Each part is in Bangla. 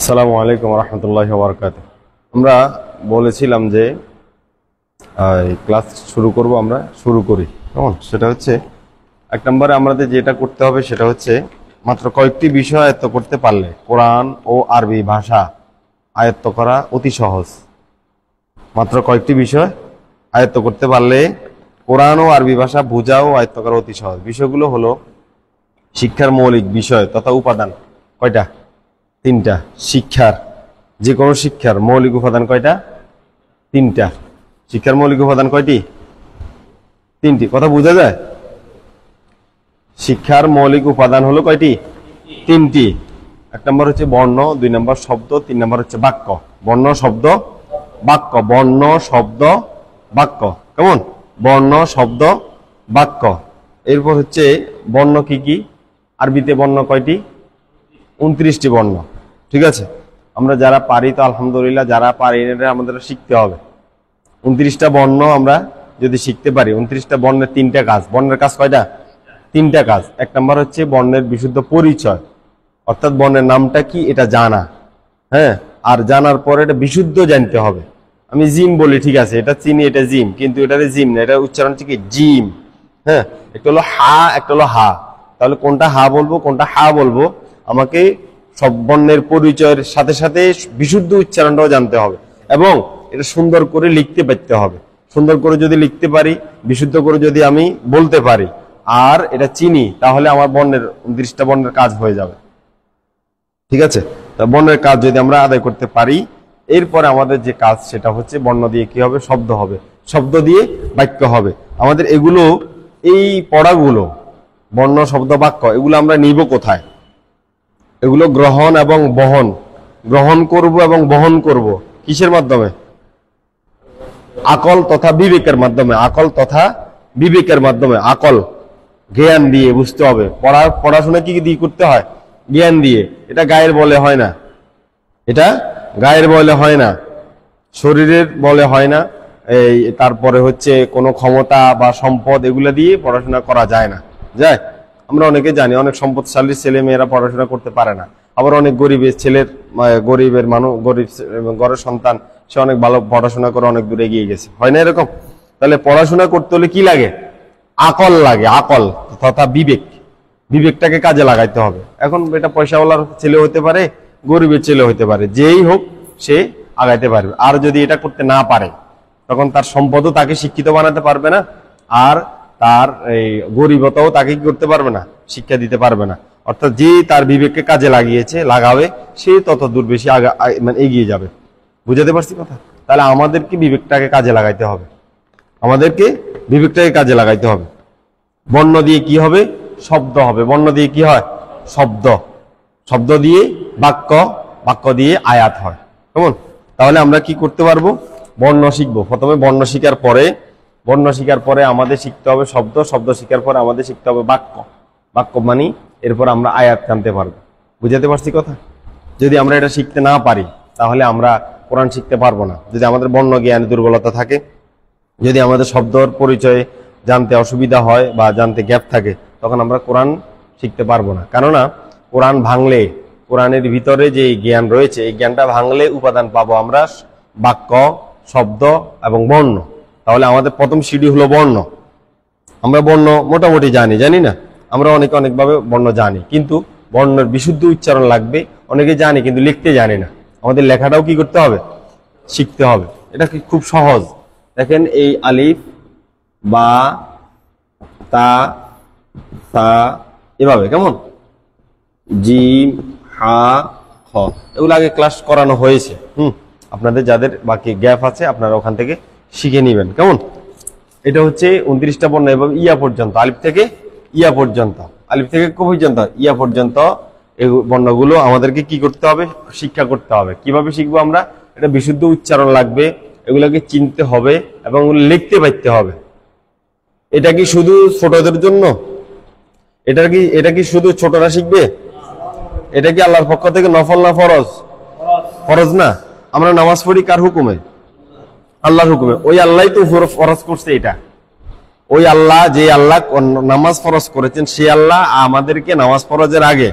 আসসালামু আলাইকুম রহমতুল্লাহি ওয়া বারাকাতুহু। আমরা বলেছিলাম যে ক্লাস শুরু করব, আমরা শুরু করি। কেমন? সেটা হচ্ছে এক নম্বরে আমাদের যেটা করতে হবে সেটা হচ্ছে মাত্র কয়েকটি বিষয় আয়ত্ত করতে পারলে কোরআন ও আরবি ভাষা আয়ত্ত করা অতি সহজ। মাত্র কয়েকটি বিষয় আয়ত্ত করতে পারলে কোরআন ও আরবি ভাষা বোঝা ও আয়ত্ত করা অতি সহজ। বিষয়গুলো হলো শিক্ষার মৌলিক বিষয় তথা উপাদান। কয়টা? তিনটা। শিক্ষার, যে কোনো শিক্ষার মৌলিক উপাদান কয়টা? তিনটা। শিক্ষার মৌলিক উপাদান কয়টি? তিনটি। কথা বোঝা যায়? শিক্ষার মৌলিক উপাদান হলো কয়টি? তিনটি। এক নম্বর হচ্ছে বর্ণ, দুই নম্বর শব্দ, তিন নম্বর হচ্ছে বাক্য। বর্ণ, শব্দ, বাক্য। বর্ণ, শব্দ, বাক্য। কেমন? বর্ণ, শব্দ, বাক্য। এরপর হচ্ছে বর্ণ কি কি? আরবিতে বর্ণ কয়টি? 29টি বর্ণ। ঠিক আছে, আমরা যারা পারি তো আলহামদুলিল্লাহ, যারা পারি এটা আমাদের শিখতে হবে। 29টা বর্ণ আমরা যদি শিখতে পারি, 29টা বর্ণের তিনটা কাজ। বর্ণের কাজ কয়টা? তিনটা কাজ। এক নম্বর হচ্ছে বর্ণের বিশুদ্ধ পরিচয়, অর্থাৎ বর্ণের নামটা কি এটা জানা। হ্যাঁ, আর জানার পরে এটা বিশুদ্ধ জানতে হবে। আমি জিম বলি, ঠিক আছে, এটা চিনি, এটা জিম, কিন্তু এটা জিম না, এটা উচ্চারণ হচ্ছে কি জিম। হ্যাঁ, একটা হলো হা, একটা হলো হা। তাহলে কোনটা হা বলবো, কোনটা হা বলবো, আমাকে সব বর্ণের পরিচয়ের সাথে সাথে বিশুদ্ধ উচ্চারণটাও জানতে হবে এবং এটা সুন্দর করে লিখতে পারতে হবে। সুন্দর করে যদি লিখতে পারি, বিশুদ্ধ করে যদি আমি বলতে পারি আর এটা চিনি, তাহলে আমার বর্ণের 29টা বর্ণের কাজ হয়ে যাবে। ঠিক আছে, তা বর্ণের কাজ যদি আমরা আদায় করতে পারি, এরপরে আমাদের যে কাজ সেটা হচ্ছে বর্ণ দিয়ে কি হবে? শব্দ হবে। শব্দ দিয়ে বাক্য হবে। আমাদের এগুলো, এই পড়াগুলো, বর্ণ, শব্দ, বাক্য, এগুলো আমরা নিব কোথায়? এগুলো গ্রহণ এবং বহন, গ্রহণ করব এবং বহন করব কিসের মাধ্যমে? আকল তথা বিবেকের মাধ্যমে। আকল তথা বিবেকের মাধ্যমে। আকল, জ্ঞান দিয়ে বুঝতে হবে। পড়াশোনা কি দিয়ে করতে হয়? জ্ঞান দিয়ে। এটা গায়ের বলে হয় না, এটা গায়ের বলে হয় না, শরীরের বলে হয় না। এই তারপরে হচ্ছে কোনো ক্ষমতা বা সম্পদ এগুলো দিয়ে পড়াশোনা করা যায় না। যায়? আমরা অনেকে জানি, অনেক সম্পদশালী ছেলে মেয়েরা পড়াশোনা করতে পারে না। আবার অনেক গরিবের ছেলের, গরিবের মানুষ, গরিব ঘরের সন্তান, সে অনেক ভালো পড়াশোনা করে অনেক দূরে এগিয়ে গেছে। হয় না এরকম? তাহলে পড়াশোনা করতে হলে কি লাগে? আকল লাগে। আকল তথা বিবেক। বিবেকটাকে কাজে লাগাইতে হবে। এখন এটা পয়সাওয়ালার ছেলে হতে পারে, গরিবের ছেলে হতে পারে, যেই হোক সে আগাইতে পারবে। আর যদি এটা করতে না পারে, তখন তার সম্পদও তাকে শিক্ষিত বানাতে পারবে না, আর তার এই গরিবতাও তাকে কি করতে পারবে না? শিক্ষা দিতে পারবে না। অর্থাৎ যে তার বিবেককে কাজে লাগাবে, সে তত দূর বেশি মানে এগিয়ে যাবে। বুঝাতে পারছি কথা? তাহলে আমাদেরকে বিবেকটাকে কাজে লাগাইতে হবে, আমাদেরকে বিবেকটাকে কাজে লাগাইতে হবে। বর্ণ দিয়ে কি হবে? শব্দ হবে। বর্ণ দিয়ে কি হয়? শব্দ। শব্দ দিয়ে বাক্য, বাক্য দিয়ে আয়াত হয়। কেমন? তাহলে আমরা কি করতে পারবো? বর্ণ শিখবো। প্রথমে বর্ণ শিখার পরে আমাদের শিখতে হবে শব্দ। শব্দ শিখার পরে আমাদের শিখতে হবে বাক্য। বাক্য মানে এরপর আমরা আয়াত জানতে পারবো। বুঝাতে পারছি কথা? যদি আমরা এটা শিখতে না পারি, তাহলে আমরা কোরআন শিখতে পারবো না। যদি আমাদের বর্ণ জ্ঞানে দুর্বলতা থাকে, যদি আমাদের শব্দর পরিচয়ে জানতে অসুবিধা হয় বা জানতে গ্যাপ থাকে, তখন আমরা কোরআন শিখতে পারবো না। কেননা কোরআন ভাঙলে, কোরআনের ভিতরে যে জ্ঞান রয়েছে, এই জ্ঞানটা ভাঙলে উপাদান পাবো আমরা বাক্য, শব্দ এবং বর্ণ। তাহলে আমাদের প্রথম সিঁড়ি হলো বর্ণ। আমরা বর্ণ মোটামুটি জানি না, আমরা অনেকভাবে বর্ণ জানি, কিন্তু বর্ণের বিশুদ্ধ উচ্চারণ লাগবে। অনেকে জানি কিন্তু লিখতে জানি না। আমাদের লেখাটাও কি করতে হবে? শিখতে হবে। এটা কি খুব সহজ। দেখেন, এই আলিফ, বা, তা, সা, এভাবে, কেমন, জিম, হা, খ, এগুলো আগে ক্লাস করানো হয়েছে। আপনাদের যাদের বাকি গ্যাপ আছে, আপনারা ওখান থেকে শিখে নিবেন। কেমন? এটা হচ্ছে 29টা বর্ণ, এবং ইয়া পর্যন্ত, আলিফ থেকে ইয়া পর্যন্ত, আলিফ থেকে ক পর্যন্ত, ইয়া পর্যন্ত এই বর্ণগুলো আমাদেরকে কি করতে হবে? শিক্ষা করতে হবে। কিভাবে শিখবো আমরা? এটা বিশুদ্ধ উচ্চারণ লাগবে, এগুলোকে চিনতে হবে এবং লিখতে পারতে হবে। এটা কি শুধু ছোটদের জন্য? এটা কি শুধু ছোটরা শিখবে? এটা কি আল্লাহর পক্ষ থেকে নফল না ফরজ? ফরজ না। আমরা নামাজ পড়ি কার হুকুমে? আল্লাহর হুকুমে। ওই আল্লাহই তো ফরজ করছে এটা। ওই আল্লাহ, যে আল্লাহ নামাজ ফরজ করেছেন, সেই আল্লাহ আমাদেরকে নামাজ ফরজের আগে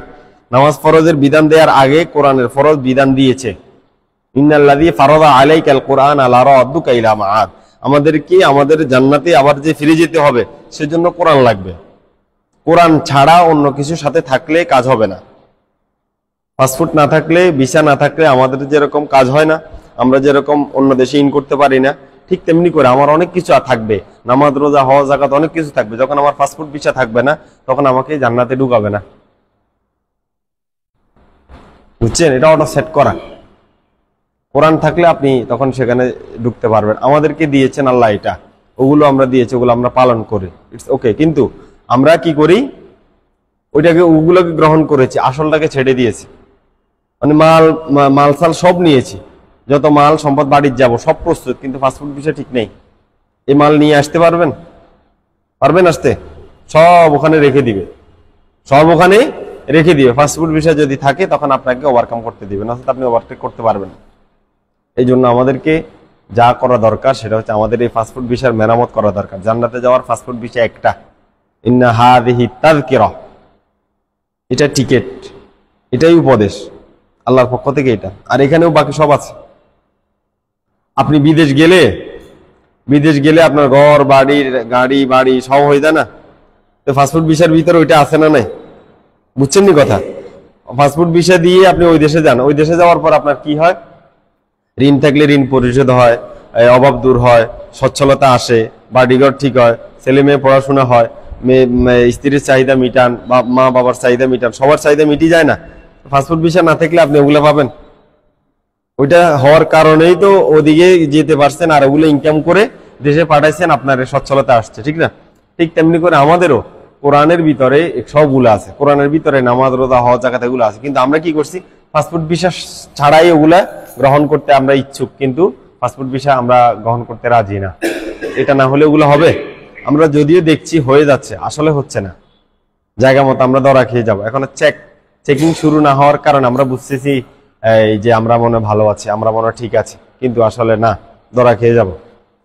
নামাজ ফরজের বিধান দেওয়ার আগে কোরআনের ফরজ বিধান দিয়েছে। ইন্নাল্লাযী ফারাদা আলাইকাল কুরআন লা রাদ্দুকা ইলা মাআদ, আমাদেরকে আমাদের জান্নাতে আবার যে ফিরে যেতে হবে সেজন্য কোরআন লাগবে। কোরআন ছাড়া অন্য কিছুর সাথে থাকলে কাজ হবে না। পাসপোর্ট না থাকলে, ভিসা না থাকলে আমাদের যেরকম কাজ হয় না, আমরা যেরকম অন্য দেশে ইন করতে পারি না, ঠিক তেমনি করে আমার অনেক কিছু থাকবে, নামাজ রোজা হজ যাকাত অনেক কিছু থাকবে। যখন আমার পাসপোর্ট ভিসা থাকবে না তখন আমাকে জান্নাতে ঢুকাবে না। বুঝছেন? এটা অটো সেট করা। কোরআন থাকলে আপনি তখন সেখানে ঢুকতে পারবেন। আমাদেরকে দিয়েছেন আল্লাহ এটা, ওগুলো আমরা দিয়েছি, ওগুলো আমরা পালন করি, ইটস ওকে। কিন্তু আমরা কি করি, ওইটাকে ওগুলোকে গ্রহণ করেছি, আসলটাকে ছেড়ে দিয়েছি। মানে মালসাল সব নিয়েছি, যত মাল সম্পদ বাড়ির যাব সব প্রস্তুত, কিন্তু পাসপোর্ট ভিসা ঠিক নেই। এই মাল নিয়ে আসতে পারবেন? পারবেন আসতে? সব ওখানে রেখে দিবে, সব ওখানে রেখে দিবে। পাসপোর্ট ভিসা যদি থাকে তখন আপনাকে ওভারকাম করতে দিবে, না আপনি ওভারটেক করতে পারবেন। এই জন্য আমাদেরকে যা করা দরকার সেটা হচ্ছে আমাদের এই পাসপোর্ট ভিসার মেরামত করা দরকার। জান্নাতে যাওয়ার পাসপোর্ট ভিসা একটা, ইন্না হাযিহি তাযকিরা, এটা টিকেট, এটাই উপদেশ আল্লাহর পক্ষ থেকে এটা। আর এখানেও বাকি সব আছে। আপনি বিদেশ গেলে আপনার ঘর বাড়ির গাড়ি বাড়ি সব হয়ে যায় না? তো পাসপোর্ট ভিসার ভিতরে ওইটা আছে না নাই? বুঝছেন নি কথা? পাসপোর্ট ভিসা দিয়ে আপনি ওই দেশে যান, ওই দেশে যাওয়ার পর আপনার কি হয়? ঋণ থাকলে ঋণ পরিশোধ হয়, অভাব দূর হয়, সচ্ছলতা আসে, বাড়িঘর ঠিক হয়, ছেলে মেয়ে পড়াশোনা হয়, স্ত্রীর চাহিদা মিটান, মা বাবার চাহিদা মিটান, সবার চাহিদা মিটি যায় না? পাসপোর্ট ভিসা না থাকলে আপনি ওগুলো পাবেন? ওইটা হওয়ার কারণেই তো ওদিকে যেতে পারছেন, আর ওগুলো ইনকাম করে দেশে পাঠাইছেন, আপনার সচ্ছলতা আসছে, ঠিক না? ঠিক তেমনি করে আমাদেরও কোরআনের ভিতরে সবগুলো আছে, কোরআনের ভিতরে নামাজ রোজা হজ যাকাত এগুলো আছে, কিন্তু আমরা কি করছি? পাসপোর্ট ভিসা ছাড়াই ওগুলা গ্রহণ করতে আমরা ইচ্ছুক, কিন্তু পাসপোর্ট ভিসা আমরা গ্রহণ করতে রাজি না। এটা না হলে ওগুলো হবে? আমরা যদিও দেখছি হয়ে যাচ্ছে, আসলে হচ্ছে না। জায়গা মতো আমরা ধরা খেয়ে যাবো। এখন চেকিং শুরু না হওয়ার কারণে আমরা বুঝতেছি এই যে আমরা মনে ভালো আছি, আমরা মনে ঠিক আছে, কিন্তু আসলে না, ধরা খেয়ে যাব।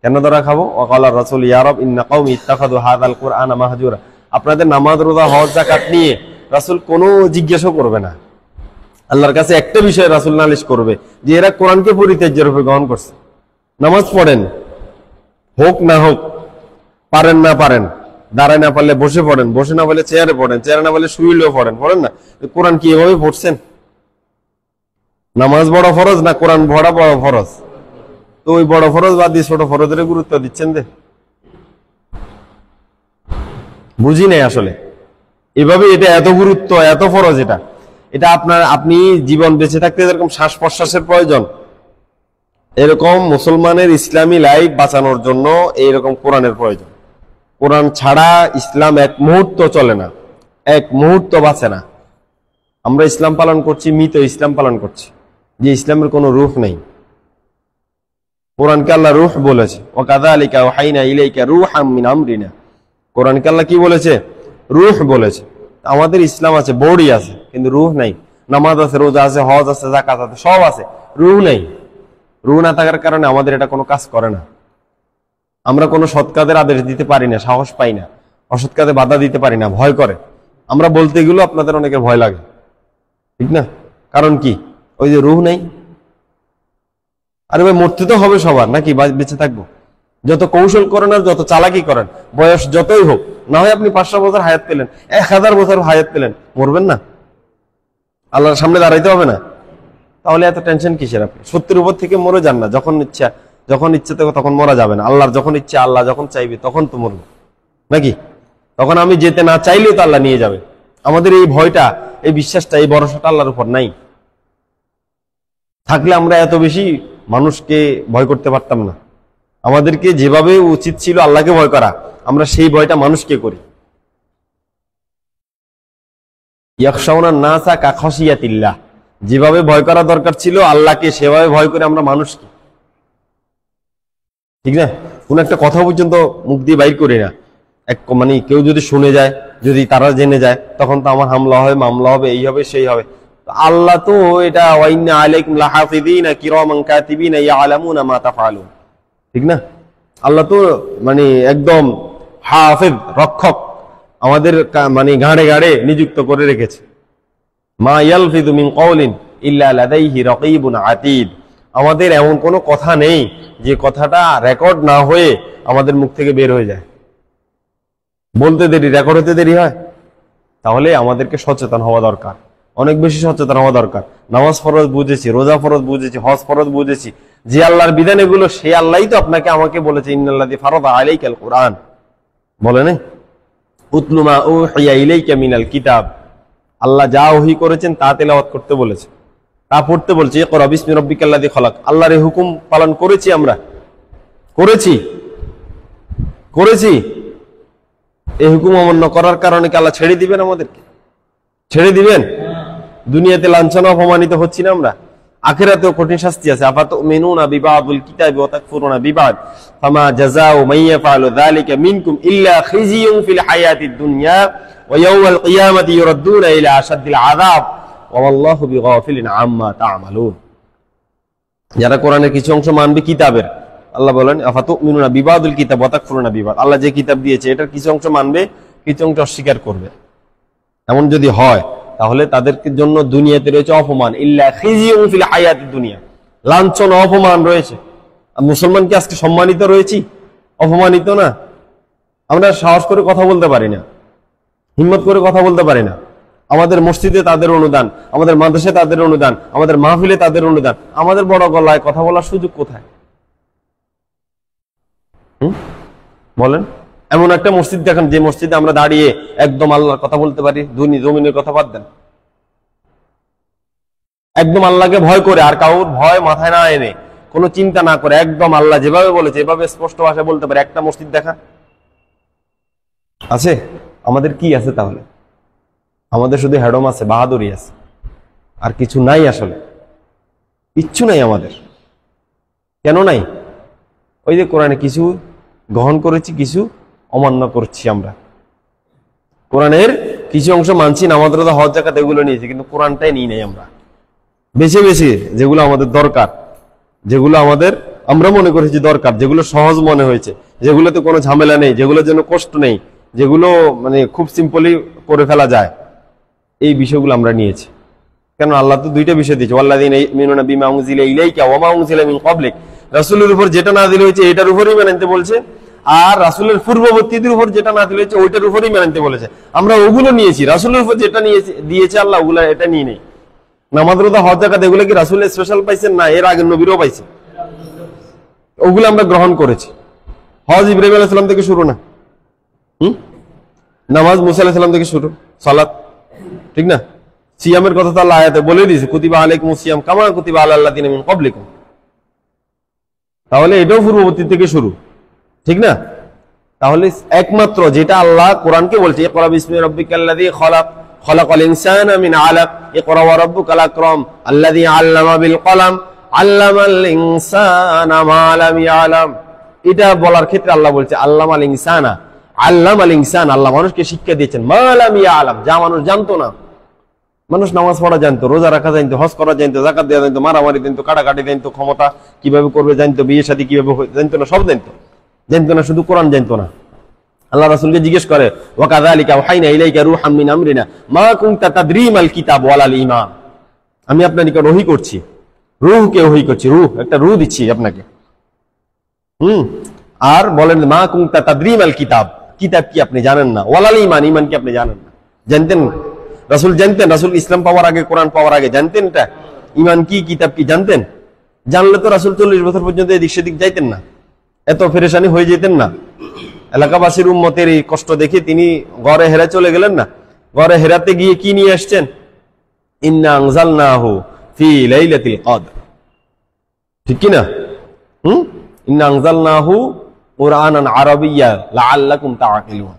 কেন ধরা খাবো? ওয়াকালা রাসূল ইয়া রাব ইন্না কওমি ইত্তাখাযু হাযাল কুরআনা মাহজুরা, আপনাদের নামাজ রোজা হজ যাকাত নিয়ে রাসূল কোনো জিজ্ঞাসা করবে না। আল্লাহর কাছে একটা বিষয় রাসূল নালিশ করবে যে এরা কোরআনকে পরিত্যাজ্যের রূপে গ্রহণ করছে। নামাজ পড়েন, হোক না হোক, পারেন না পারেন, দাঁড়ায় না পারলে বসে পড়েন, বসে না পারলে চেয়ারে পড়েন, চেয়ারে না পারলে শুইলেও পড়েন না? কোরআন কি এভাবে পড়ছেন? নামাজ বড় ফরজ না কোরআন বড় ফরজ? তো ওই বড় ফরজ বাদ দিয়ে ছোট ফরজের গুরুত্ব দিচ্ছেন যে বুঝি নাই আসলে। এভাবে এটা এত গুরুত্ব, এত ফরজ, এটা আপনি জীবন বেঁচে থাকতে যেরকম শ্বাস প্রশ্বাসের প্রয়োজন, এরকম মুসলমানের ইসলামী লাইফ বাঁচানোর জন্য এইরকম কোরআনের প্রয়োজন। কোরআন ছাড়া ইসলাম এক মুহূর্ত চলে না, এক মুহূর্ত বাঁচে না। আমরা ইসলাম পালন করছি, মৃত ইসলাম পালন করছি, যে ইসলামের কোনো রূহ নেই। কোরআনকে আল্লাহ রূহ বলেছে, ওয়াকাযালিকা ওয়াহাইনা ইলাইকা রূহাম মিন আমরিনা। কোরআনকে আল্লাহ কি বলেছে? রূহ বলেছে। আমাদের ইসলাম আছে, বডি আছে, কিন্তু রূহ নাই। নামাজ আছে, রোজা আছে, হজ আছে, যাকাত আছে, সব আছে, রূহ নেই। রূহ না থাকার কারণে আমাদের এটা কোনো কাজ করে না। আমরা কোনো সৎ কাজের আদেশ দিতে পারি না, সাহস পাই না, অসৎ কাজে বাধা দিতে পারি না, ভয় করে। আমরা বলতে গেলেও আপনাদের অনেকের ভয় লাগে, ঠিক না? কারণ কি? ওই যে রূহ নেই। আরে ভাই, মরতে তো হবে সবার, নাকি বেঁচে থাকবো? যত কৌশল করেন আর যত চালাকি করেন, বয়স যতই হোক, না হয় আপনি 500 বছর হায়াত পেলেন, 1000 বছর হায়াত পেলেন, মরবেন না? আল্লাহর সামনে দাঁড়াইতে হবে না? তাহলে এত টেনশন কিসের? আপনি 70 উপর থেকে মরে যান না, যখন ইচ্ছা তখন মরা যাবে না। আল্লাহর যখন ইচ্ছা, আল্লাহ যখন চাইবে তখন তো মরবে, নাকি? তখন আমি যেতে না চাইলেও তো আল্লাহ নিয়ে যাবে। আমাদের এই ভয়টা, এই বিশ্বাসটা, এই ভরসাটা আল্লাহর উপর নাই। থাকলে আমরা এত বেশি মানুষকে ভয় করতে পারতাম না। আমাদেরকে যেভাবে উচিত ছিল আল্লাহকে ভয় করা, আমরা সেই ভয়টা মানুষকে করি। ইয়াখশাউনা নাসা কাখাশিয়াতিল্লাহ, যেভাবে ভয় করা দরকার ছিল আল্লাহকে, সেভাবে ভয় করে আমরা মানুষকে, ঠিক না? কোন একটা কথা পর্যন্ত মুখ দিয়ে বাইর করি না। মানে কেউ যদি শুনে যায়, যদি তারা জেনে যায়, তখন তো আমার হামলা হবে, মামলা হবে, এই হবে সেই হবে। আল্লাহ তো এটা ওয়াইন্না আলাইকুম লাহাফিযিনা কিরামান কাতিবিনা ইয়ালামুনা মা তাফআলুন, ঠিক না? আল্লাহ তো মানে একদম হাফেজ, রক্ষক আমাদের মানে ঘাড়ে ঘাড়ে নিযুক্ত করে রেখেছে। মা ইয়ালফিযু মিন কওলিন ইল্লা লাদাইহি রাকীবুন আতীদ। আমাদের এমন কোনো কথা নেই যে কথাটা রেকর্ড না হয়ে আমাদের মুখ থেকে বের হয়ে যায়। বলতে দেরি, রেকর্ড হতে দেরি হয়। তাহলে আমাদেরকে সচেতন হওয়া দরকার, অনেক বেশি সচেতন হওয়া দরকার। নামাজ ফরজ বুঝেছি, রোজা ফরজ বুঝেছি, হজ ফরজ বুঝেছি, যে আল্লাহর বিধান এগুলো সে আল্লাহই তো আপনাকে আমাকে বলেছে ইন্নাল্লাযী ফারাদা আলাইকাল কুরআন, বলে না উতলু মা উহিয়া ইলাইকা মিনাল কিতাব। আল্লাহ যা ওহী করেছেন তা তেলাওয়াত করতে বলেছে, তা পড়তে বলছে। ইকরা বিসমি রাব্বিকাল্লাযী খালাক। আল্লাহর এই হুকুম পালন করেছি আমরা, করেছি। এই হুকুম অমান্য করার কারণে কি আল্লাহ ছেড়ে দিবেন আমাদেরকে? ছেড়ে দিবেন? দুনিয়াতে লাঞ্ছনা অপমানিত হচ্ছি না আমরা, আখিরাতেও কঠিন শাস্তি আছে। আফাতুমিনুনা বিবাদিল কিতাবি ওয়া তাকফুরুনা বিবাদ ফামা জাযাউ মান ইয়াফআলু যালিকা মিনকুম ইল্লা খিজিয়ুন ফিল হায়াতিদ দুনিয়া ওয়া ইয়াওমাল কিয়ামাতি ইউরাদ্দুনা ইলা আশাদ্দিল আযাব ওয়া আল্লাহু বিগাফিলিন আম্মা তা'মালুন। যারা কোরআনের কিছু অংশ মানবে, কিতাবের, আল্লাহ বলেন আফাতুমিনুনা বিবাদিল কিতাব ওয়া তাকফুরুনা বিবাদ, আল্লাহ যে কিতাব দিয়েছে এটার কিছু অংশ মানবে, কিছু অংশ অস্বীকার করবে। এমন যদি হয় তাহলে তাদের জন্য দুনিয়াতে রয়েছে অপমান, ইল্লা খিজিয়ুন ফিল হায়াতিদ দুনিয়া, লাঞ্ছনা অপমান রয়েছে। মুসলমান কি আজকে সম্মানিত রয়েছি? অপমানিত না। আমরা সাহস করে কথা বলতে পারি না, হিম্মত করে কথা বলতে পারি না। আমাদের মসজিদে তাদের অনুদান, আমাদের মাদ্রাসায় তাদের অনুদান, আমাদের মাহফিলে তাদের অনুদান, আমাদের বড় গলায় কথা বলার সুযোগ কোথায়? বলেন। এমন একটা মসজিদ দেখেন যে মসজিদে আমরা দাঁড়িয়ে একদম আল্লাহর কথা বলতে পারি, জমিনের কথা বাদ দেন, একদম আল্লাহকে ভয় করে, আর কাউর ভয় মাথায় না এনে, কোনো চিন্তা না করে, একদম আল্লাহ যেভাবে বলেছে এভাবে স্পষ্ট ভাষায় বলতে পারে, একটা মসজিদ দেখা আছে? আমাদের কি আছে তাহলে? আমাদের শুধু হেডম আছে, বাহাদুরি আছে, আর কিছু নাই। আসলে কিচ্ছু নাই আমাদের। কেন নাই? ওই যে কোরআনে কিছু গ্রহণ করেছি, কিছু অমান্য করছি। আমরা কোরআনের কিছু অংশ মানছি, নামাজ রোজা হজ যাকাত এগুলো নিয়েছি, কিন্তু কোরআনটাই নিই নাই আমরা। বেছে বেছে যেগুলো আমাদের দরকার, যেগুলো আমাদের আমরা মনে করেছি দরকার, যেগুলো সহজ মনে হয়েছে, যেগুলোতে কোনো ঝামেলা নেই, যেগুলোর জন্য কষ্ট নেই, যেগুলো মানে খুব সিম্পলি করে ফেলা যায়, এই বিষয়গুলো আমরা নিয়েছি। কেন? আল্লাহ তো দুইটা বিষয় দিয়েছে, ওয়াল্লাযীনা ইউমিনুনা বিমা উনজিলা ইলাইকা ওয়া মা উনজিলা মিন ক্বাবলিক। রাসূলের উপর যেটা নাযিল হয়েছে এটার উপরই মানতে বলছে, আর রাসূলের পূর্ববর্তীদের উপর যেটা নাযিল হয়েছে ওইটার উপরই মানতে বলেছে। আমরা ওগুলো নিয়েছি, রাসূলের উপর যেটা দিয়েছে আল্লাহ ওগুলা এটা নিয়ে নেই। নামাজ রোজা হজ যাকাত এগুলো কি রাসূলের স্পেশাল পাইছেন? না, এর আগের নবীরও পাইছে, ওগুলো আমরা গ্রহণ করেছি। হজ ইব্রাহিম আলাইহিস সালাম থেকে শুরু না, নামাজ মুসা আলাইহিস সালাম থেকে শুরু, সালাত, ঠিক না? সিয়ামের কথা তো আল্লাহ আয়াতে বলে দিয়েছে, কুতিবা আলাইকুমুস সিয়াম কামা কুতিবা আলাল লাযিনা মিন ক্বাবলিকুম। তাহলে এটাও পূর্ববর্তী থেকে শুরু, ঠিক না? তাহলে একমাত্র যেটা আল্লাহ কোরআনকে বলছে, ইকরা বিসমি রাব্বিকাল্লাযী খালাক খালাকাল ইনসানা মিন আলাক ইকরা ওয়া রাব্বুকাল আকরাম আল্লাযী আল্লামা বিল কলাম আল্লামাল ইনসানা মা লাম ইয়ালাম। এটা বলার ক্ষেত্রে আল্লাহ বলছে আল্লামাল ইনসানা, আল্লামাল ইনসান, আল্লাহ মানুষকে শিক্ষা দিয়েছেন, মা লাম ইয়ালাম, যা মানুষ জানতো না। মানুষ নামাজ পড়া জানতো, রোজা রাখা জানতো, হজ করা জানতো, যাকাত দেওয়া জানতো, মারামারি জানতো, কাটাকাটি জানতো, ক্ষমতা কিভাবে করবে জানতো, বিয়ে শাদী কিভাবে জানতো না, সব জানতো। জানতো না শুধু কোরআন জানতো না। আল্লাহ রাসূলকে জিজ্ঞেস করে, ওয়া কাযালিকা আওহাইনা ইলাইকা রূহাম মিন আমরিনা মা কুনতা তাদরি মাল কিতাব ওয়ালাল ঈমান। আমি আপনার নিকট ওহী করছি, রূহকে ওহী করছি, রূহ, একটা রূহ দিচ্ছি আপনাকে। আর বলেন মা কুনতা তাদরি মাল কিতাব, কিতাব কি আপনি জানেন না, ওয়ালাল ঈমান, ঈমান কি আপনি জানেন না। জানতেন রাসূল, জানতেন রাসূল ইসলাম পাওয়ার আগে, কোরআন পাওয়ার আগে জানতেন এটা ঈমান কি, কিতাব কি জানতেন? জানলে তো রাসূল 40 বছর পর্যন্ত এদিক সেদিক যাইতেন না, এত পেরেশানি হয়ে যেতেন না। এলাকাবাসীর উম্মতের এই কষ্ট দেখে তিনি গরে হেরা চলে গেলেন না। গরে হেরাতে গিয়ে কি নিয়ে আসছেন? ইন্না আনজালনাহু ফি লাইলাতিল কদর, ঠিক কি না? ইন্না আনজালনাহু কুরআনান আরাবিয়্যা লাআল্লাকুম তাআকিলুন।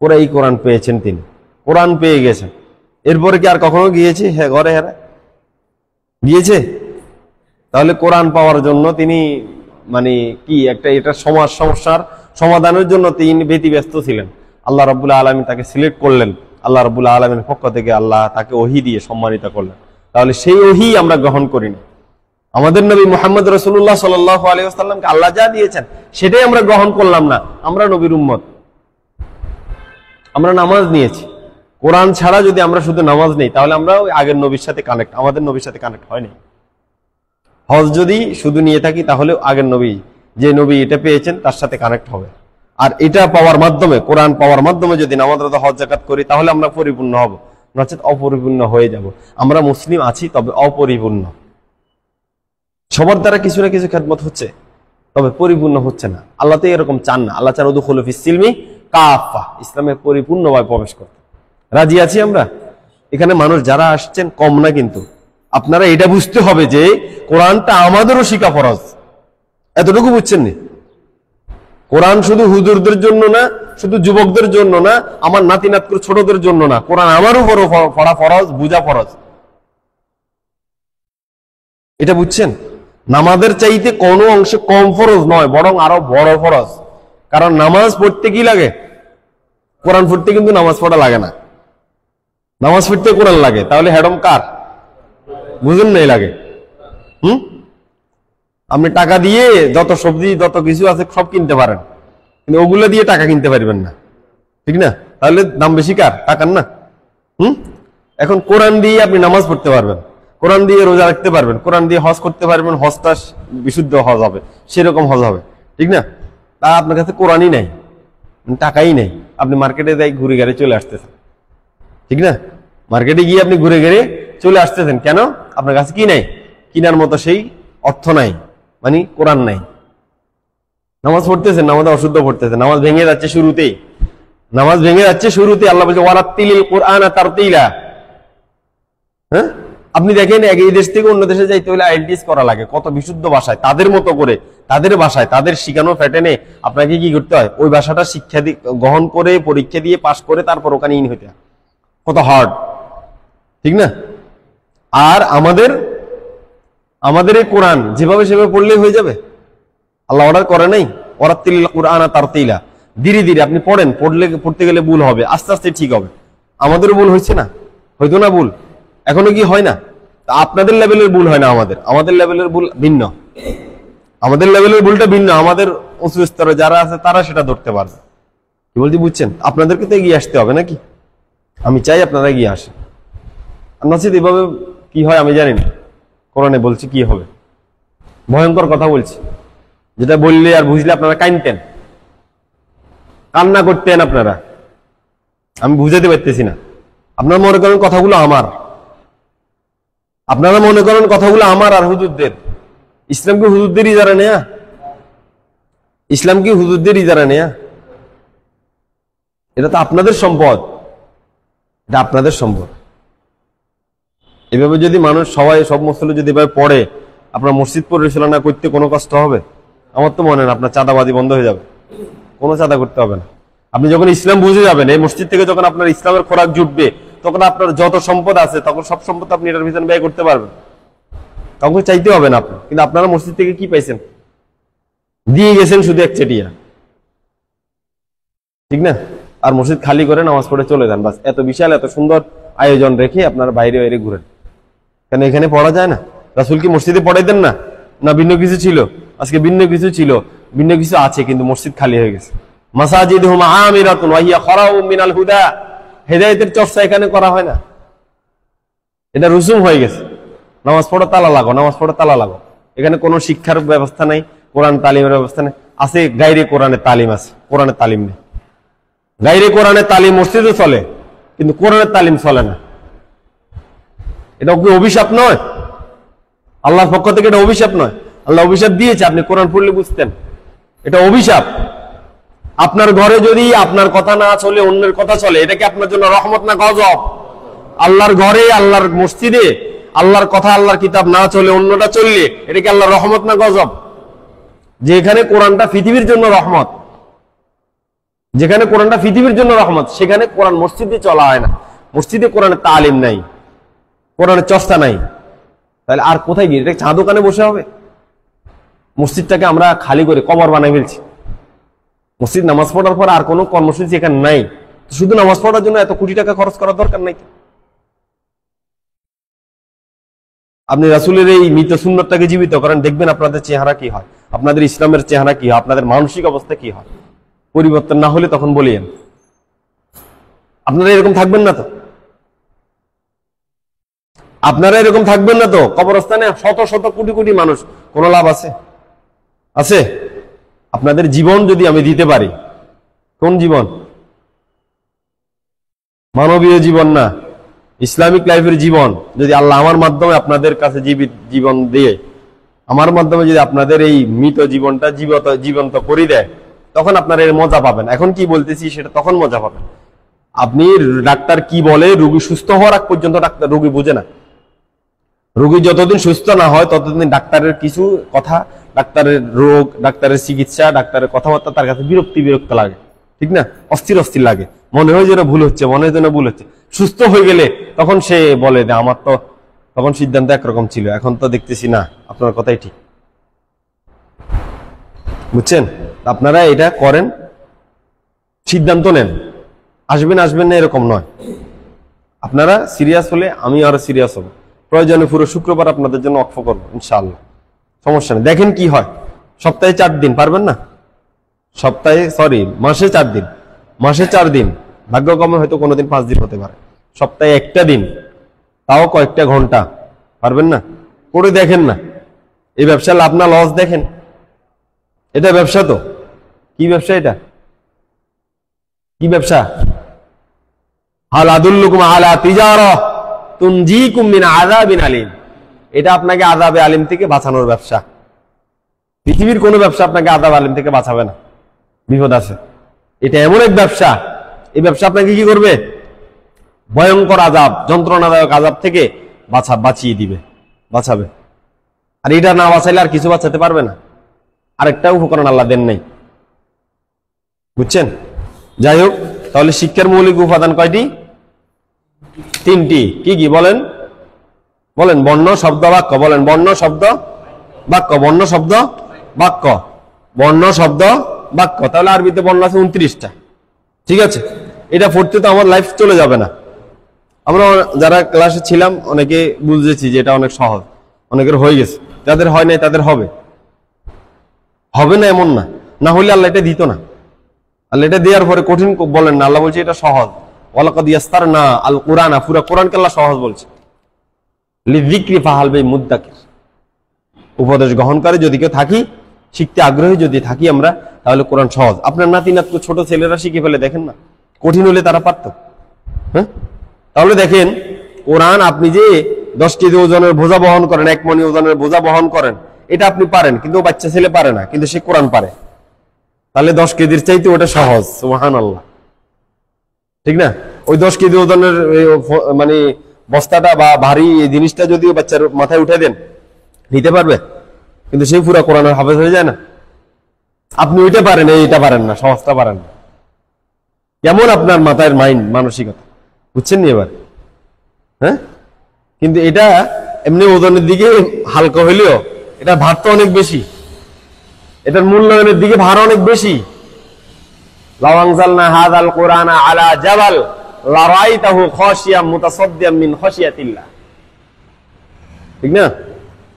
পুরো এই কোরআন পেয়েছেন তিনি, কোরআন পেয়ে গেছেন। এরপরে কি আর কখনো গিয়েছে ঘরে হেরা? গিয়েছে? তাহলে কোরআন পাওয়ার জন্য তিনি মানে কি একটা এটা সমস্যার সমাধানের জন্য তিনি ব্যতিব্যস্ত ছিলেন। আল্লাহ রাব্বুল আলামিন তাকে সিলেক্ট করলেন, আল্লাহ রাব্বুল আলামিনের পক্ষ থেকে আল্লাহ তাকে ওহী দিয়ে সম্মানিত করলেন। তাহলে সেই ওহী আমরা গ্রহণ করি না। আমাদের নবী মুহাম্মদ রাসূলুল্লাহ সাল্লাল্লাহু আলাইহি ওয়াসাল্লামকে আল্লাহ যা দিয়েছেন সেটাই আমরা গ্রহণ করলাম না। আমরা নবীর উম্মত, আমরা নামাজ নিয়েছি, কোরআন ছাড়া যদি আমরা শুধু নামাজ নেই তাহলে আমরা ওই আগের নবীর সাথে কানেক্ট, আমাদের নবীর সাথে কানেক্ট হয়নি। হজ যদি শুধু নিয়ে থাকি তাহলে আগের নবী, যে নবী এটা পেয়েছেন তার সাথে কানেক্ট হবে। আর এটা পাওয়ার মাধ্যমে, কোরআন পাওয়ার মাধ্যমে যদি নামাজ রোজা হজ যাকাত করি তাহলে আমরা পরিপূর্ণ হব, নচেত অপরিপূর্ণ হয়ে যাব। আমরা মুসলিম আছি তবে অপরিপূর্ণ, সবার দ্বারা কিছু না কিছু খেদমত হচ্ছে তবে পরিপূর্ণ হচ্ছে না। আল্লাহ তো এরকম চান না। আল্লাহ চান উদখুলু ফিস সিলমি কাফা, ইসলামে পরিপূর্ণভাবে প্রবেশ করতে। রাজি আছি আমরা? এখানে মানুষ যারা আসছেন কম না, কিন্তু আপনারা এটা বুঝতে হবে যে কোরআনটা আমাদেরও শিখা ফরজ। এতটুকু বুঝছেন নি? কোরআন শুধু হুজুরদের জন্য না, শুধু যুবকদের জন্য না, আমার নাতি নাতকুর ছোটদের জন্য না, কোরআন আমার উপরও পড়া ফরজ, বুঝা ফরজ। এটা বুঝছেন? নামাজের চাইতে কোনো অংশে কম ফরজ নয়, বরং আরো বড় ফরজ। কারণ নামাজ পড়তে কি লাগে? কোরআন পড়তে কিন্তু নামাজ পড়া লাগে না, নামাজ পড়তে কোরআন লাগে। তাহলে হেডম কার? বুঝুন নাই লাগে? আপনি টাকা দিয়ে যত সবজি যত কিছু আছে সব কিনতে পারেন, কিন্তু ওগুলো দিয়ে টাকা কিনতে পারবেন না, ঠিক না? তাহলে দাম বেশি কার? টাকার না? এখন কোরআন দিয়ে আপনি নামাজ পড়তে পারবেন, কোরআন দিয়ে রোজা রাখতে পারবেন, কোরআন দিয়ে হজ করতে পারবেন, হজটা বিশুদ্ধ হজ হবে, সেরকম হজ হবে, ঠিক না? তা আপনার কাছে কোরআনই নাই, টাকাই নেই, আপনি মার্কেটে যাই ঘুরে ঘুরে চলে আসতেছেন, ঠিক না? মার্কেটে গিয়ে আপনি ঘুরে ঘুরে চলে আসতেছেন, কেন? আপনার কাছে কি নাই? কিনার মতো সেই অর্থ নাই, মানে কোরআন নাই। নামাজ পড়তেছেন, নামাজ অশুদ্ধ পড়তেছেন, নামাজ ভেঙে যাচ্ছে শুরুতেই, নামাজ ভেঙে যাচ্ছে শুরুতে। আল্লাহ বলছে ওয়ারাত্তিলিল কুরআনা তারতিলা। হ্যাঁ, আপনি দেখেন এই দেশ থেকে অন্য দেশে যাইতে হলে আইএলটিএস করা লাগে, কত বিশুদ্ধ ভাষায়, তাদের মতো করে, তাদের ভাষায়, তাদের শিখানো প্যাটার্নে আপনাকে কি করতে হয়? ওই ভাষাটা শিক্ষা গ্রহণ করে, পরীক্ষা দিয়ে পাশ করে তারপর ওখানে ইন হইতে হয়। কত হার্ড, ঠিক না? আর আমাদের এই কোরআন যেভাবে সেভাবে পড়লেই হয়ে যাবে? আল্লাহ অর্ডার করে নাই ওয়ারাত্তিলিল কুরআনা তারতিলা। ধীরে ধীরে আপনি পড়েন, পড়তে গেলে ভুল হবে, আস্তে আস্তে ঠিক হবে। আমাদেরও ভুল হয়েছে না? হয়তো না ভুল, এখনো কি হয় না? আপনাদের লেভেলের ভুল হয় না, আমাদের লেভেলের ভুল ভিন্ন, আমাদের লেভেলের ভুলটা ভিন্ন। আমাদের উঁচু স্তরে যারা আছে তারা সেটা ধরতে পারবে। কি বলছি বুঝছেন? আপনাদেরকে তো এগিয়ে আসতে হবে নাকি? আমি চাই আপনারা এগিয়ে আসেন। নচিত এভাবে কি হয় আমি জানি না, কোরআনে বলছি কি হবে, ভয়ঙ্কর কথা বলছি, যেটা বললে আর বুঝলে আপনারা কাঁদতেন, কান্না করতেন আপনারা। আমি বুঝাতে পারতেছি না। আপনারা মনে করেন কথাগুলো আমার, আপনারা মনে করেন কথাগুলো আমার আর হুজুরদের। ইসলাম কি হুজুরদের ইজারা নেয়া? ইসলাম কি হুজুরদের ইজারা নেয়া? এটা তো আপনাদের সম্পদ, এটা আপনাদের সম্পদ। এভাবে যদি মানুষ সবাই, সব মুসলিম যদি এভাবে পড়ে, আপনার মসজিদ পরিচালনা করতে কোনো কষ্ট হবে? আমার তো মনে হয় না। আপনার চাঁদাবাজি বন্ধ হয়ে যাবে, কোনো চাঁদা করতে হবে না। আপনি যখন ইসলাম বুঝে যাবেন, এই মসজিদ থেকে যখন আপনার ইসলামের খোরাক জুটবে, তখন আপনার যত সম্পদ আছে তখন সব সম্পদ আপনি এটার পিছনে ব্যয় করতে পারবেন, তখন চাইতে হবে না আপনার। কিন্তু আপনারা মসজিদ থেকে কি পাইছেন? দিয়ে গেছেন শুধু এক চেটিয়া, ঠিক না? আর মসজিদ খালি করে নামাজ পড়ে চলে যান, বাস। এত বিশাল এত সুন্দর আয়োজন রেখে আপনারা বাইরে বাইরে ঘুরেন, কেন এখানে পড়া যায় না? রাসূল কি মসজিদে পড়াইতেন না? না ভিন্ন কিছু ছিল? আজকে ভিন্ন কিছু ছিল, ভিন্ন কিছু আছে, কিন্তু মসজিদ খালি হয়ে গেছে। মাসাজিদুহুম আমিরাতুন ওয়া হিয়া খারাউম মিনাল হুদা। হেদায়েতের চর্চা এখানে করা হয় না, এটা রুসুম হয়ে গেছে। নামাজ পড়ো তালা লাগো, নামাজ পড়ো তালা লাগো। এখানে কোনো শিক্ষার ব্যবস্থা নাই, কোরআন তালিমের ব্যবস্থা নেই। আছে গায়রে কোরআনের তালিম, আছে কোরআনের তালিম নেই। গায়রে কোরআনের তালিম মসজিদে চলে, কিন্তু কোরআনের তালিম চলে না। এটা কি অভিশাপ নয়? আল্লাহর পক্ষ থেকে এটা অভিশাপ নয়? আল্লাহ অভিশাপ দিয়েছে, আপনি কোরআন পড়লে বুঝতেন। এটা অভিশাপ। আপনার ঘরে যদি আপনার কথা না চলে, অন্যের কথা চলে, এটা কি আপনার জন্য রহমত না গজব? আল্লাহর ঘরে, আল্লাহর মসজিদে আল্লাহর কথা, আল্লাহর কিতাব না চলে, অন্যটা চললে, এটা কি আল্লাহর রহমত না গজব? যেখানে কোরআনটা পৃথিবীর জন্য রহমত, যেখানে কোরআনটা পৃথিবীর জন্য রহমত, সেখানে কোরআন মসজিদে চলা হয় না। মসজিদে কোরআনের তালিম নাই, কোরআনের চর্চা নাই, তাহলে আর কোথায় গিয়ে? এটা চা দোকানে বসে হবে? মসজিদটাকে আমরা খালি করে কবর বানাই ফেলছি। মসজিদ নামাজ পড়ার পর আর কোনো কর্মসূচি এখানে নাই, শুধু নামাজ পড়ার জন্য এত কোটি টাকা খরচ করার দরকার নাই। আপনি রাসূলের এই মৃত সুন্নতটাকে জীবিত করেন, দেখবেন আপনাদের চেহারা কি হয়, আপনাদের ইসলামের চেহারা কি হয়, আপনাদের মানসিক অবস্থা কি হয়। পরিবর্তন না হলে তখন বলিয়েন। আপনারা এরকম থাকবেন না তো? আপনারা এরকম থাকবেন না তো? কবরস্থানে শত শত কোটি কোটি মানুষ, কোন লাভ আছে? আছে? আপনাদের জীবন যদি আমি দিতে পারি, কোন জীবন? মানবীয় জীবন না, ইসলামিক লাইফের জীবন যদি আল্লাহ আমার মাধ্যমে আপনাদের কাছে জীবন দিয়ে, আমার মাধ্যমে যদি আপনাদের এই মৃত জীবনটা জীবন্ত করে দেয়, তখন আপনারা এর মজা পাবেন। এখন কি বলতেছি সেটা তখন মজা পাবেন। আপনি ডাক্তার কি বলে, রোগী সুস্থ হওয়ার আগ পর্যন্ত রোগী বুঝে না। রোগী যতদিন সুস্থ না হয় ততদিন ডাক্তারের কিছু কথা, ডাক্তারের রোগ, ডাক্তারের চিকিৎসা, ডাক্তারের কথাবার্তা তার কাছে বিরক্ত লাগে, ঠিক না? অস্থির অস্থির লাগে, মনে হয় যেন ভুল হচ্ছে, মনে হয় যেন ভুল হচ্ছে। সুস্থ হয়ে গেলে তখন সে বলে যে আমার তো তখন সিদ্ধান্ত একরকম ছিল, এখন তো দেখতেছি না আপনার কথাই ঠিক। বুঝছেন? আপনারা এটা করেন, সিদ্ধান্ত নেন, আসবেন না এরকম নয়। আপনারা সিরিয়াস হলে আমি আরো সিরিয়াস হব, প্রয়োজনে পুরো শুক্রবার আপনাদের জন্য ওয়াকফ করবো ইনশাআল্লাহ, সমস্যা নেই। দেখেন কি হয়। সপ্তাহে 4 দিন পারবেন না? মাসে 4 দিন, মাসে 4 দিন, ভাগ্যক্রমে হয়তো কোনোদিন 5 দিন হতে পারে। সপ্তাহে একটা দিন, তাও কয়েকটা ঘন্টা, পারবেন না? করে দেখেন না। এই ব্যবসা লাভ না লস দেখেন। এটা ব্যবসা তো। কি ব্যবসা এটা? কি ব্যবসা? হাল আদুল্লুকুম আলা তিজারা তুনজিকুম মিন আযাবিন আলিম। এটা আপনাকে আযাবে আলিম থেকে বাঁচানোর ব্যবসা। পৃথিবীর কোনো ব্যবসা আপনাকে আযাব আলিম থেকে বাঁচাবে না, বিপদ আছে। এটা এমন এক ব্যবসা, এই ব্যবসা আপনাকে কি করবে? ভয়ঙ্কর আযাব, যন্ত্রণাদায়ক আযাব থেকে বাঁচিয়ে দিবে, বাঁচাবে। আর এটা না বাঁচাইলে আর কিছু বাঁচাতে পারবে না। আরেকটা উপকরণ আল্লাহ দেন নাই। বুঝছেন? যাই হোক, তাহলে শিক্ষার মৌলিক উপাদান কয়টি? 3টি। কি কি বলেন? বলেন। বর্ণ, শব্দ, বাক্য। বলেন। বর্ণ, শব্দ, বাক্য। বর্ণ, শব্দ, বাক্য। বর্ণ, শব্দ, বাক্য। তাহলে আরবিতে বর্ণ আছে 29টা। ঠিক আছে? এটা পড়তে তো আমার লাইফ চলে যাবে না। আমরা যারা ক্লাসে ছিলাম অনেকে বুঝেছি যে এটা অনেক সহজ, অনেকের হয়ে গেছে, যাদের হয় নাই তাদের হবে। হবে না এমন না, না হলে আল্লাহ এটা দিত না। আল্লাহ এটা দেওয়ার পরে কঠিন বলেন না, আল্লাহ বলছে এটা সহজ। ওয়ালাকাদ ইয়াসসারনা আল কুরআনা, পুরো কোরআনকে আল্লাহ সহজ বলছে। লিযিকরি ফাহাল বিল মুদ্দাকির, উপদেশ গ্রহণকারী যদি কেউ থাকি, শিখতে আগ্রহী যদি থাকি আমরা, তাহলে কোরআন সহজ। আপনার নাতি নাতনি ছোট ছেলেরা শিখে ফেলে, দেখেন না, কঠিন হলে তারা পারত। হ্যাঁ, তাহলে দেখেন কোরআন, আপনি যে 10 কেজি ওজনের বোঝা বহন করেন, 1 মণ ওজনের বোঝা বহন করেন, এটা আপনি পারেন, কিন্তু বাচ্চা ছেলে পারে না, কিন্তু সে কোরআন পারে। তাহলে 10 কেজির চাইতে ওটা সহজ। সুবহানাল্লাহ, ঠিক না? ওই 10 কেজি ওজনের মানে বস্তাটা বা ভারী এই জিনিসটা যদি বাচ্চার মাথায় উঠে দেন, নিতে পারবে, কিন্তু সেই পুরা কোরআনের হাফেজ হয়ে যায় না। আপনি ওইটা পারেন, এইটা পারেন না, সহজটা পারেন না। কেমন আপনার মাথায় মাইন্ড, মানসিকতা, বুঝছেন নি এবার? হ্যাঁ, কিন্তু এটা এমনি ওজনের দিকে হালকা হইলেও এটা ভার তো অনেক বেশি, এটার মূল্যায়নের দিকে ভার অনেক বেশি। লাউ আনজালনা হাযাল কুরআনা আলা জাবাল লারাইতাহু খাশিয়াম মুতাসাদ্দিয়াম মিন খাশিয়াতিল্লাহ। ঠিক না?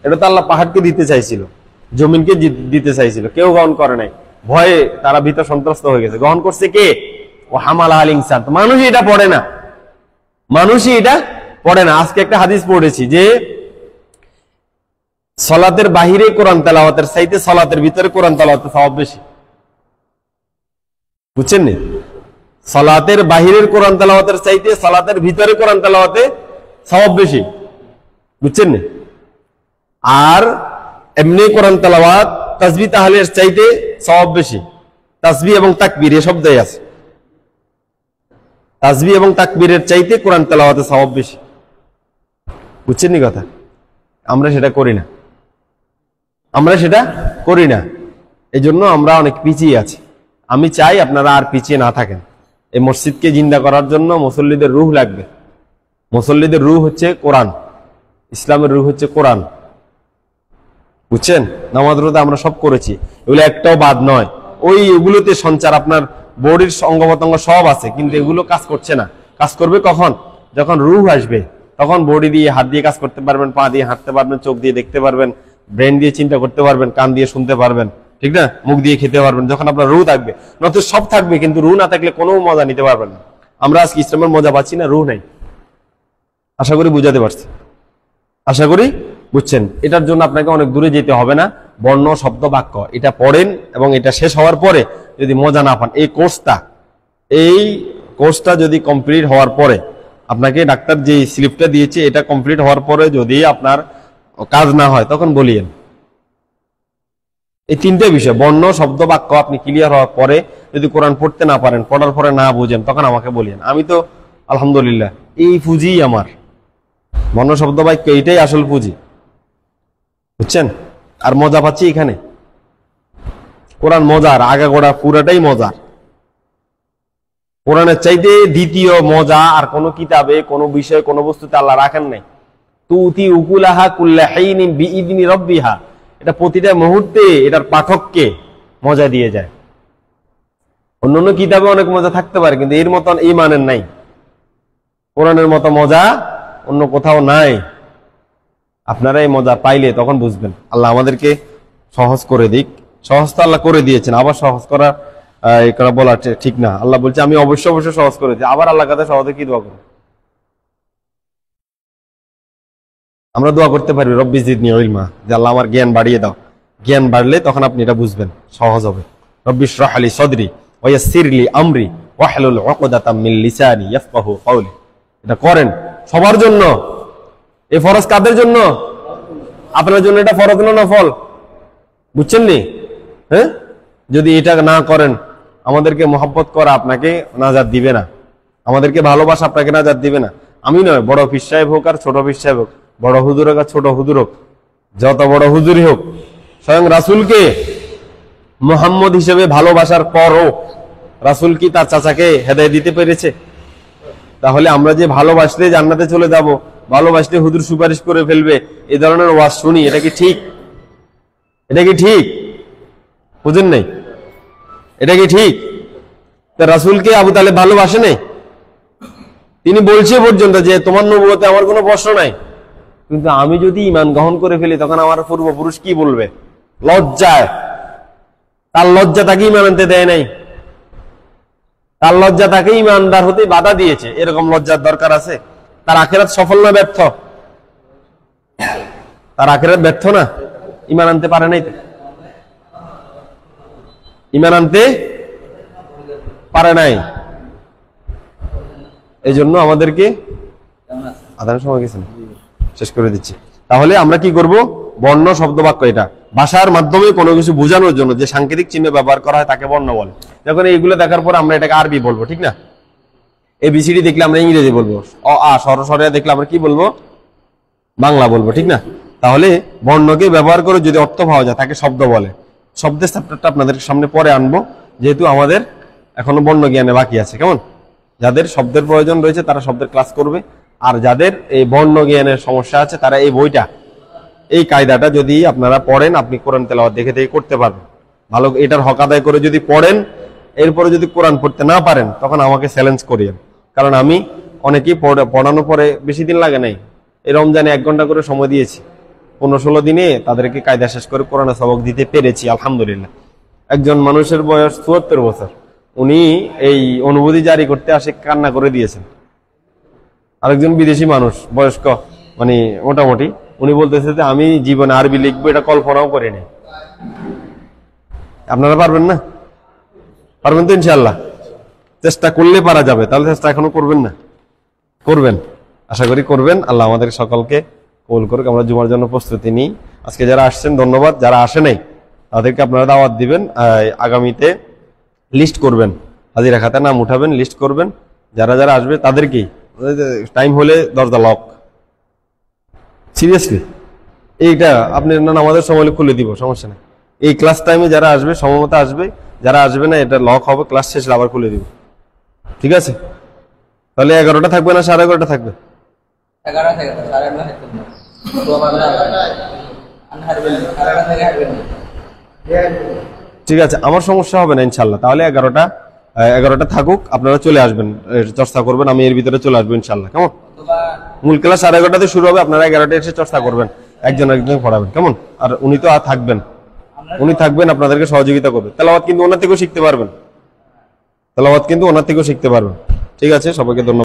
এটা তো আল্লাহ পাহাড়কে দিতে চাইছিল, জমিনকে দিতে চাইছিল, কেউ গ্রহণ করে নাই। ভয়ে তারা ভীত সন্ত্রস্ত হয়ে গেছে। গ্রহণ করছে কে? ও হামালা আল ইনসান। মানুষই এটা পড়ে না, মানুষই এটা পড়ে না। আজকে একটা হাদিস পড়েছি যে সালাতের বাহিরে কোরআন তেলাওয়াতের চাইতে সালাতের ভিতরে কোরআন তেলাওয়াতের সওয়াব বেশি। বুঝছেন নি? সালাতের বাহিরের কোরআন তেলাওয়াতের চাইতে সালাতের ভিতরে কোরআন তেলাওয়াতে সওয়াব বেশি। বুঝছেন নি? আর এমনি কোরআন তেলাওয়াত তাসবিহ তাহলিলের চাইতে সওয়াব বেশি। তাসবিহ এবং তাকবীর এই শব্দই আছে। তাসবিহ এবং তাকবীরের চাইতে কোরআন তেলাওয়াতে সওয়াব বেশি। বুঝছেন নি কথা? আমরা সেটা করি না, আমরা সেটা করি না। এজন্য আমরা অনেক পিছিয়ে আছি। আমি চাই আপনারা আর পিছিয়ে না থাকেন। এই মসজিদকে জিন্দা করার জন্য মুসল্লিদের রূহ লাগবে। মুসল্লিদের রূহ হচ্ছে কোরআন, ইসলামের রূহ হচ্ছে কোরআন। বুঝছেন? নামাজ রোজা আমরা সব করেছি, এগুলো একটাও বাদ নয়। ওইগুলোতে সঞ্চার, আপনার বডির অঙ্গ প্রত্যঙ্গ সব আছে, কিন্তু এগুলো কাজ করছে না। কাজ করবে কখন? যখন রূহ আসবে, তখন বডি দিয়ে, হাত দিয়ে কাজ করতে পারবেন, পা দিয়ে হাঁটতে পারবেন, চোখ দিয়ে দেখতে পারবেন, ব্রেন দিয়ে চিন্তা করতে পারবেন, কান দিয়ে শুনতে পারবেন, ঠিক না? মুখ দিয়ে খেতে পারবেন, যখন আপনার রূহ থাকবে। নয়তো সব থাকবে, কিন্তু রূহ না থাকলে কোনো মজা নিতে পারবেন না। আমরা আজকে ইসলামের মজা পাচ্ছি না, রুহ নাই। আশা করি বুঝাতে পারছি, আশা করি বুঝছেন। এটার জন্য আপনাকে অনেক দূরে যেতে হবে না। বর্ণ, শব্দ, বাক্য এটা পড়েন এবং এটা শেষ হওয়ার পরে যদি মজা না পান, এই কোর্সটা যদি কমপ্লিট হওয়ার পরে, আপনাকে ডাক্তার যে স্লিপটা দিয়েছে এটা কমপ্লিট হওয়ার পরে যদি আপনার কাজ না হয় তখন বলিয়েন। এই তিনটে বিষয়, বর্ণ, শব্দ, বাক্য আপনি ক্লিয়ার হওয়ার পরে যদি কোরআন পড়তে না পারেন, পড়ার পরে না বুঝেন, তখন আমাকে বলিয়েন। আমি তো আলহামদুলিল্লাহ এই পুঁজি আমার, বর্ণ, শব্দ, বাক্য এইটাই আসল পুঁজি, বুঝছেন। আর মজা পাচ্ছি এখানে, কোরআন মজার, আগাগোড়া পুরাটাই মজার। কোরআনের চাইতে দ্বিতীয় মজা আর কোন কিতাবে, কোন বিষয়, কোন বস্তুতে আল্লাহ রাখেন নাই। তুতি উকুলাহা কুল্লা হাইনিন বিইذনি রাব্বিহা, এটা প্রতিটা মুহূর্তে এটার পাঠককে মজা দিয়ে যায়। অন্যান্য কিতাবে অনেক মজা থাকতে পারে, কিন্তু এর মতন এই মানের নাই। কোরআনের মতো মজা অন্য কোথাও নাই। আপনারা এই মজা পাইলে তখন বুঝবেন। আল্লাহ আমাদেরকে সহজ করে দিক। সহজ তো আল্লাহ করে দিয়েছেন, আবার সহজ করা বলা ঠিক না। আল্লাহ বলছে আমি অবশ্যই সহজ করে দিই, আবার আল্লাহ কাছে সহজে কি দোয়া করব? আমরা দোয়া করতে পারি রব্বি জিদনি ইলমা, যে আল্লাহ আমার জ্ঞান বাড়িয়ে দাও। জ্ঞান বাড়লে তখন আপনি এটা বুঝবেন, সহজ হবে। রব্বি ইশরাহ লি সদরি ওয়া ইয়াসসির লি আমরি ওয়াহলুল উকদাতাম মিন লিসানি ইয়াফকাহু কওলি। এটা করেন সবার জন্য। এই ফরজ কাদের জন্য? আপনার জন্য এটা ফরজ না নফল, বুঝছেন নি? হ্যাঁ, যদি এটা না করেন, আমাদেরকে মহব্বত করা আপনাকে নাজাত দিবে না, আমাদেরকে ভালোবাসা আপনাকে নাজাত দিবে না। আমি নয়, বড় পীর সাহেব হোক আর ছোট পীর সাহেব হোক, বড় হুজুর হোক আর ছোট হুজুর হোক, যত বড় হুজুরই হোক, স্বয়ং রাসূলকে মুহাম্মদ হিসেবে ভালোবাসার পরও রাসূল কি তার চাচাকে হেদায়েত দিতে পেরেছে? তাহলে আমরা যে ভালোবাসলে জান্নাতে চলে যাব, ভালোবাসলে হুজুর সুপারিশ করে ফেলবে, এই ধরনের ওয়াজ শুনি, এটা কি ঠিক? এটা কি ঠিক? বুঝেন নাই? এটা কি ঠিক? তা রাসূলকে আবু তালেব ভালোবাসে নাই? তিনি বলছে পর্যন্ত যে তোমার নবুয়তে আমার কোনো প্রশ্ন নাই, কিন্তু আমি যদি ঈমান গ্রহণ করে ফেলি তখন আমার পূর্বপুরুষ কি বলবে? লজ্জায়, তার লজ্জা তাকে ঈমান আনতে দেয় নাই, তার লজ্জা তাকে ঈমানদার হতে বাধা দিয়েছে। এরকম লজ্জার দরকার আছে? তার আখিরাত সফল না ব্যর্থ? তার আখিরাত ব্যর্থ না? ঈমান আনতে পারে নাই, ঈমান আনতে পারে নাই। এই জন্য আমাদেরকে আদানের সময় গেছে, শেষ করে দিচ্ছি। তাহলে আমরা কি করব? বর্ণ, শব্দ, বাক্য, এটা ভাষার মাধ্যমে কোনো কিছু বোঝানোর জন্য যে সাংকেতিক চিহ্ন ব্যবহার করা হয় তাকে বর্ণ বলে। যখন এইগুলো দেখার পর আমরা এটাকে আরবি বলবো, ঠিক না? এবিসিডি দেখলে আমরা ইংরেজি বলবো, অ আ সরসরিয়া দেখলে আমরা কি বলবো? বাংলা বলবো, ঠিক না? তাহলে বর্ণকে ব্যবহার করে যদি অর্থ পাওয়া যায় তাকে শব্দ বলে। শব্দের চ্যাপ্টারটা আপনাদের সামনে পরে আনবো, যেহেতু আমাদের এখনো বর্ণ জ্ঞানে বাকি আছে। কেমন? যাদের শব্দের প্রয়োজন রয়েছে তারা শব্দের ক্লাস করবে, আর যাদের এই বর্ণ জ্ঞানের সমস্যা আছে তারা এই বইটা, এই কায়দাটা যদি আপনারা পড়েন, আপনি কোরআন তেলাওয়াত দেখে দেখে করতে পারবেন ভালো। এটার হক আদায় করে যদি পড়েন, এরপরে যদি কোরআন পড়তে না পারেন তখন আমাকে চ্যালেঞ্জ করিয়েন। কারণ আমি অনেকেই পড়ানোর পরে বেশি দিন লাগে নাই, এই রমজানে 1 ঘন্টা করে সময় দিয়েছি, 15-16 দিনে তাদেরকে কায়দা শেষ করে কোরআনের সবক দিতে পেরেছি আলহামদুলিল্লাহ। একজন মানুষের বয়স 74 বছর, উনি এই অনুভূতি জারি করতে আসে কান্না করে দিয়েছেন। আরেকজন বিদেশি মানুষ, বয়স্ক, মানে মোটামুটি, উনি বলতেছে যে আমি জীবনে আরবি লিখবো, এটা কল্পনাও করিনি। আপনারা পারবেন না? পারবেন তো ইনশাআল্লাহ? চেষ্টা করলে পারা যাবে। তাহলে চেষ্টা এখনো করবেন না? করবেন, আশা করি করবেন। আল্লাহ আমাদের সকলকে কবুল করুক। আমরা জুমার জন্য প্রস্তুতি নিই। আজকে যারা আসছেন ধন্যবাদ, যারা আসে নাই তাদেরকে আপনারা দাওয়াত দিবেন। আগামীতে লিস্ট করবেন, হাজিরা খাতায় নাম উঠাবেন, লিস্ট করবেন। যারা যারা আসবে তাদেরকেই, টাইম হলে দরজা লক। সিরিয়াসলি এইটা আপনি আমাদের সময় খুলে দিব, সমস্যা নেই। এই ক্লাস টাইমে যারা আসবে সময়মতো আসবে, যারা আসবে না এটা লক হবে, ক্লাস শেষে আবার খুলে দিব, ঠিক আছে? তাহলে 11টা থাকবে না 11:30 থাকবে? 11টা থেকে 11:30 ঠিক আছে, আমার সমস্যা হবে না ইনশাল্লাহ। তাহলে 11টা থাকুক, আপনারা চলে আসবেন, চর্চা করবেন, আমি এর ভিতরে চলে আসবো ইনশাল্লাহ। কেমন? মূল ক্লাস 11:30 শুরু হবে, আপনারা 11টায় এসে চর্চা করবেন, একজন পড়াবেন, কেমন? আর উনি তো থাকবেন, উনি থাকবেন, আপনাদেরকে সহযোগিতা করবেন। তেলাওয়াত কিন্তু ওনার থেকেও শিখতে পারবেন, তেলাওয়াত কিন্তু ওনার থেকেও শিখতে পারবেন। ঠিক আছে, সবাইকে ধন্যবাদ।